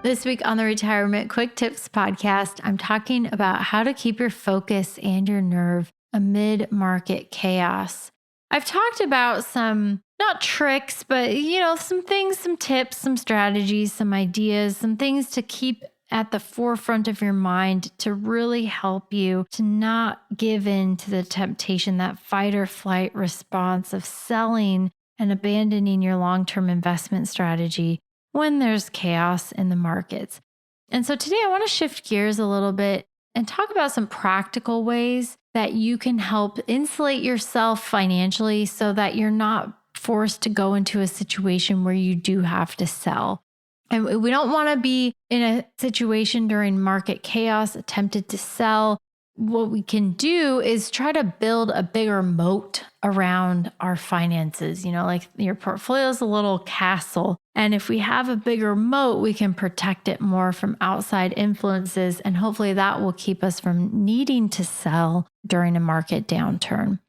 This week on the Retirement Quick Tips podcast, I'm talking about how to keep your focus and your nerve amid market chaos. I've talked about some, not tricks, but some things, some tips, some strategies, some ideas, some things to keep at the forefront of your mind to really help you to not give in to the temptation, that fight or flight response of selling and abandoning your long-term investment strategy when there's chaos in the markets. And so today I want to shift gears a little bit and talk about some practical ways that you can help insulate yourself financially so that you're not forced to go into a situation where you do have to sell. And we don't want to be in a situation during market chaos, tempted to sell. What we can do is try to build a bigger moat around our finances. Like your portfolio is a little castle. And if we have a bigger moat, we can protect it more from outside influences. And hopefully that will keep us from needing to sell during a market downturn.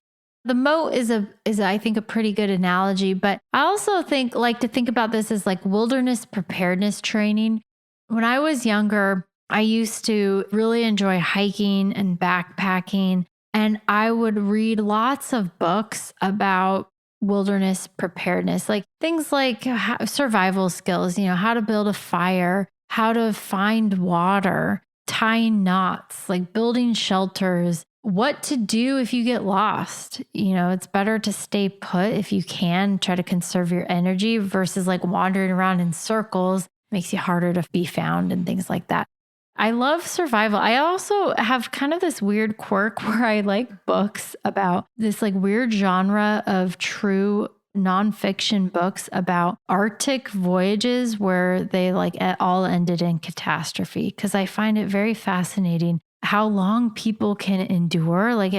The moat is I think a pretty good analogy, but I also like to think about this as like wilderness preparedness training. When I was younger, I used to really enjoy hiking and backpacking, and I would read lots of books about wilderness preparedness, like things like survival skills, how to build a fire, how to find water, tying knots, like building shelters, what to do if you get lost. It's better to stay put if you can, try to conserve your energy versus like wandering around in circles, makes you harder to be found and things like that. I love survival. I also have kind of this weird quirk where I like books about this like weird genre of true nonfiction books about Arctic voyages where they like all ended in catastrophe, because I find it very fascinating how long people can endure. Like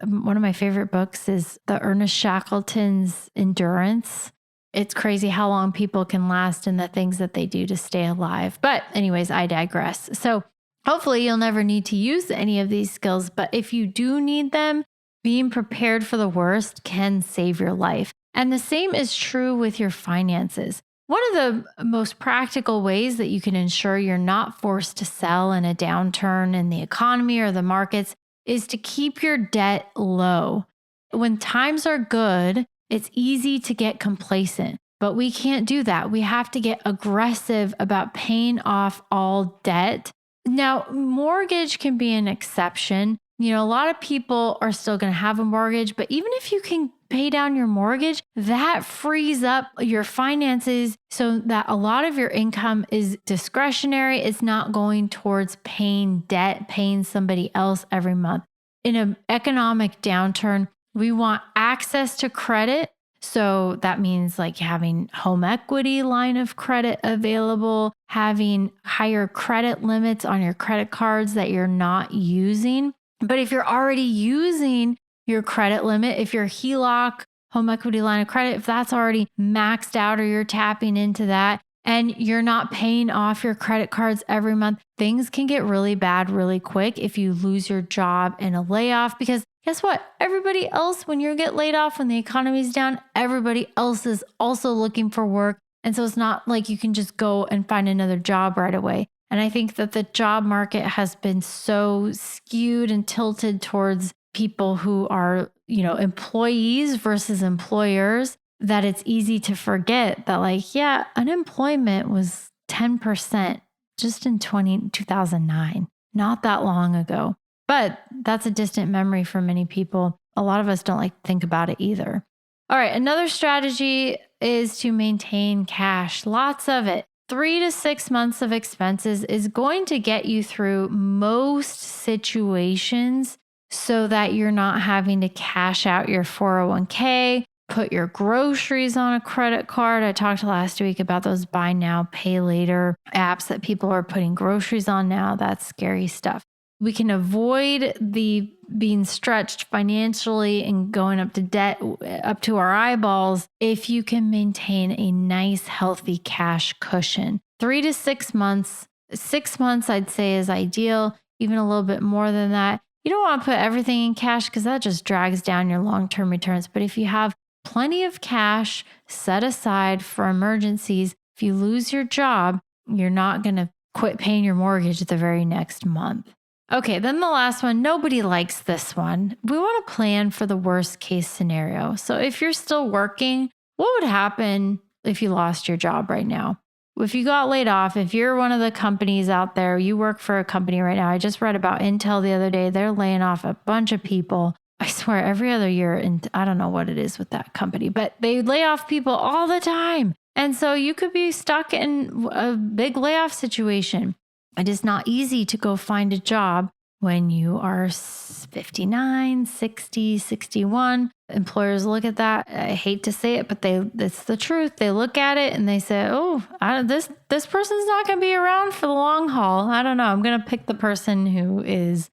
one of my favorite books is the Ernest Shackleton's Endurance. It's crazy how long people can last and the things that they do to stay alive. But anyways, I digress. So hopefully you'll never need to use any of these skills. But if you do need them, being prepared for the worst can save your life. And the same is true with your finances. One of the most practical ways that you can ensure you're not forced to sell in a downturn in the economy or the markets is to keep your debt low. When times are good, it's easy to get complacent, but we can't do that. We have to get aggressive about paying off all debt. Now, mortgage can be an exception. A lot of people are still going to have a mortgage, but even if you can pay down your mortgage, that frees up your finances so that a lot of your income is discretionary. It's not going towards paying debt, paying somebody else every month. In an economic downturn, we want access to credit. So that means like having home equity line of credit available, having higher credit limits on your credit cards that you're not using. But if you're already using your credit limit, if your HELOC, home equity line of credit, if that's already maxed out or you're tapping into that and you're not paying off your credit cards every month, things can get really bad really quick if you lose your job in a layoff. Because guess what? Everybody else, when you get laid off, when the economy's down, everybody else is also looking for work. And so it's not like you can just go and find another job right away. And I think that the job market has been so skewed and tilted towards people who are, employees versus employers, that it's easy to forget that unemployment was 10% just in 2009, not that long ago. But that's a distant memory for many people. A lot of us don't like to think about it either. All right, another strategy is to maintain cash, lots of it. 3 to 6 months of expenses is going to get you through most situations so that you're not having to cash out your 401k, put your groceries on a credit card. I talked last week about those buy now, pay later apps that people are putting groceries on now. That's scary stuff. We can avoid the being stretched financially and going up to debt up to our eyeballs if you can maintain a nice, healthy cash cushion. 3 to 6 months. 6 months, I'd say, is ideal, even a little bit more than that. You don't want to put everything in cash because that just drags down your long-term returns. But if you have plenty of cash set aside for emergencies, if you lose your job, you're not going to quit paying your mortgage the very next month. Okay, then the last one, nobody likes this one. We want to plan for the worst case scenario. So if you're still working, what would happen if you lost your job right now? If you got laid off, if you're one of the companies out there, you work for a company right now. I just read about Intel the other day. They're laying off a bunch of people. I swear every other year, and I don't know what it is with that company, but they lay off people all the time. And so you could be stuck in a big layoff situation. It is not easy to go find a job when you are 59, 60, 61. Employers look at that. I hate to say it, but it's the truth. They look at it and they say, oh, this person's not going to be around for the long haul. I don't know. I'm going to pick the person who is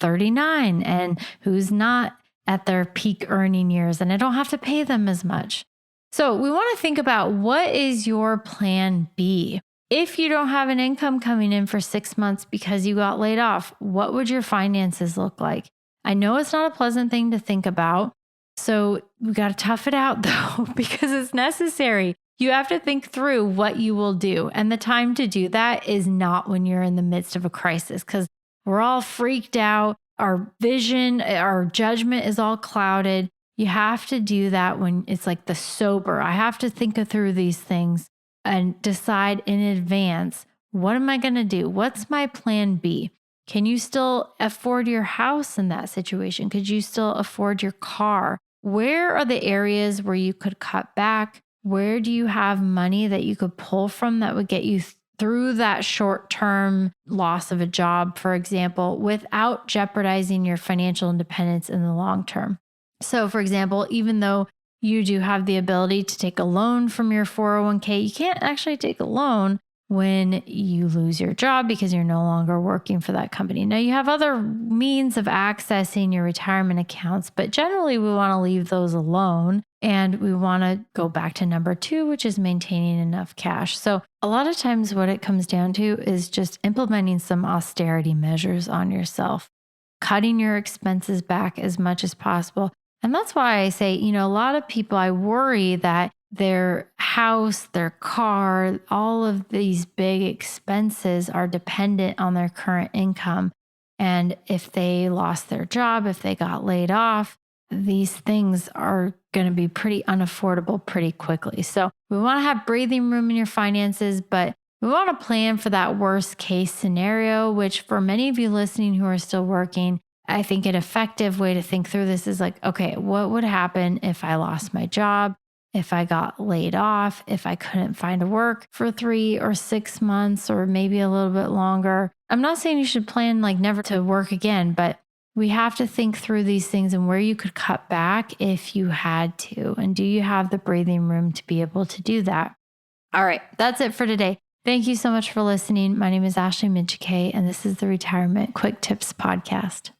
39 and who's not at their peak earning years, and I don't have to pay them as much. So we want to think about, what is your plan B? If you don't have an income coming in for 6 months because you got laid off, what would your finances look like? I know it's not a pleasant thing to think about. So we got to tough it out though, because it's necessary. You have to think through what you will do. And the time to do that is not when you're in the midst of a crisis, because we're all freaked out. Our vision, our judgment is all clouded. You have to do that when it's like the sober. I have to think through these things and decide in advance, what am I going to do? What's my plan B? Can you still afford your house in that situation? Could you still afford your car? Where are the areas where you could cut back? Where do you have money that you could pull from that would get you through that short-term loss of a job, for example, without jeopardizing your financial independence in the long term? So, for example, even though you do have the ability to take a loan from your 401k, you can't actually take a loan when you lose your job because you're no longer working for that company. Now, you have other means of accessing your retirement accounts, but generally we want to leave those alone. And we want to go back to number 2, which is maintaining enough cash. So a lot of times what it comes down to is just implementing some austerity measures on yourself, cutting your expenses back as much as possible. And that's why I say, a lot of people, I worry that their house, their car, all of these big expenses are dependent on their current income. And if they lost their job, if they got laid off, these things are going to be pretty unaffordable pretty quickly. So we want to have breathing room in your finances, but we want to plan for that worst case scenario, which for many of you listening who are still working, I think an effective way to think through this is like, okay, what would happen if I lost my job, if I got laid off, if I couldn't find work for 3 or 6 months, or maybe a little bit longer? I'm not saying you should plan like never to work again, but we have to think through these things and where you could cut back if you had to. And do you have the breathing room to be able to do that? All right, that's it for today. Thank you so much for listening. My name is Ashley Midgekay, and this is the Retirement Quick Tips Podcast.